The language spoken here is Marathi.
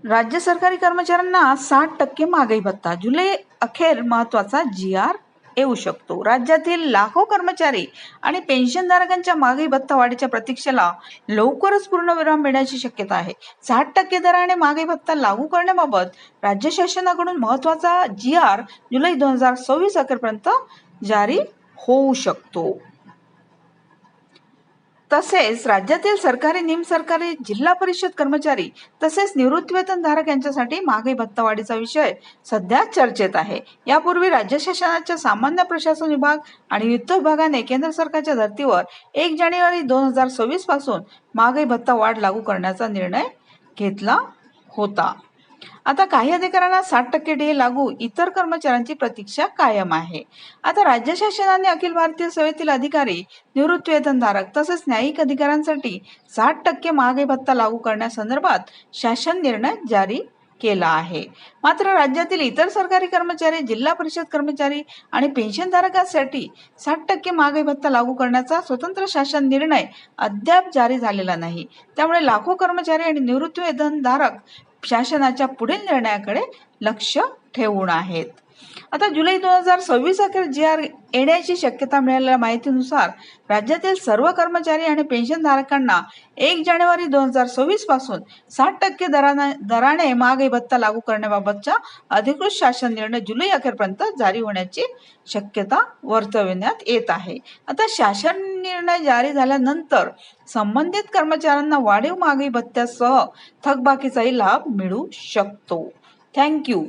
राज्य सरकारी कर्मचाऱ्यांना 60% महागाई भत्ता. जुलै अखेर महत्वाचा GR येऊ शकतो. राज्यातील लाखो कर्मचारी आणि पेन्शनधारकांच्या महागाई भत्ता वाढीच्या प्रतीक्षेला लवकरच पूर्णविराम मिळण्याची शक्यता आहे. 60% दराने महागाई भत्ता लागू करण्याबाबत राज्य शासनाकडून महत्वाचा GR जुलै 2026 अखेरपर्यंत जारी होऊ शकतो. तसेच राज्यातील सरकारी, निमसरकारी, जिल्हा परिषद कर्मचारी तसेच निवृत्तीवेतनधारक यांच्यासाठी महागाई भत्ता वाढीचा विषय सध्या चर्चेत आहे. यापूर्वी राज्य शासनाच्या सामान्य प्रशासन विभाग आणि वित्त विभागाने केंद्र सरकारच्या धर्तीवर 1 जानेवारी 2026 पासून महागाई भत्ता वाढ लागू करण्याचा निर्णय घेतला होता. आता काही अधिकाऱ्यांना 60% DA लागू, इतर कर्मचाऱ्यांची प्रतीक्षा कायम आहे. आता राज्य शासनाने अखिल भारतीय सेवेतील अधिकारी, निवृत्तीवेतनधारक तसेच न्यायिक अधिकाऱ्यांसाठी 60% महागाई भत्ता लागू करण्यासंदर्भात शासन निर्णय जारी केला आहे. मात्र राज्यातील इतर सरकारी कर्मचारी, जिल्हा परिषद कर्मचारी आणि पेन्शनधारकांसाठी 60% महागाई भत्ता लागू करण्याचा स्वतंत्र शासन निर्णय अद्याप जारी झालेला नाही. त्यामुळे लाखो कर्मचारी आणि निवृत्तीवेतनधारक शासनाच्या पुढील निर्णयाकडे लक्ष ठेवून आहेत. आता जुलै 2026 अखेर GR येण्याची शक्यता मिळालेल्या माहितीनुसार राज्यातील सर्व कर्मचारी आणि पेन्शनधारकांना 1 जानेवारी 2026 पासून 60% दराने महागाई भत्ता लागू करण्याबाबतचा अधिकृत शासन निर्णय जुलै अखेरपर्यंत जारी होण्याची शक्यता वर्तविण्यात येत आहे. आता शासन निर्णय जारी झाल्यानंतर संबंधित कर्मचाऱ्यांना वाढीव महागाई भत्त्यासह थकबाकीचाही लाभ मिळू शकतो. थँक्यू.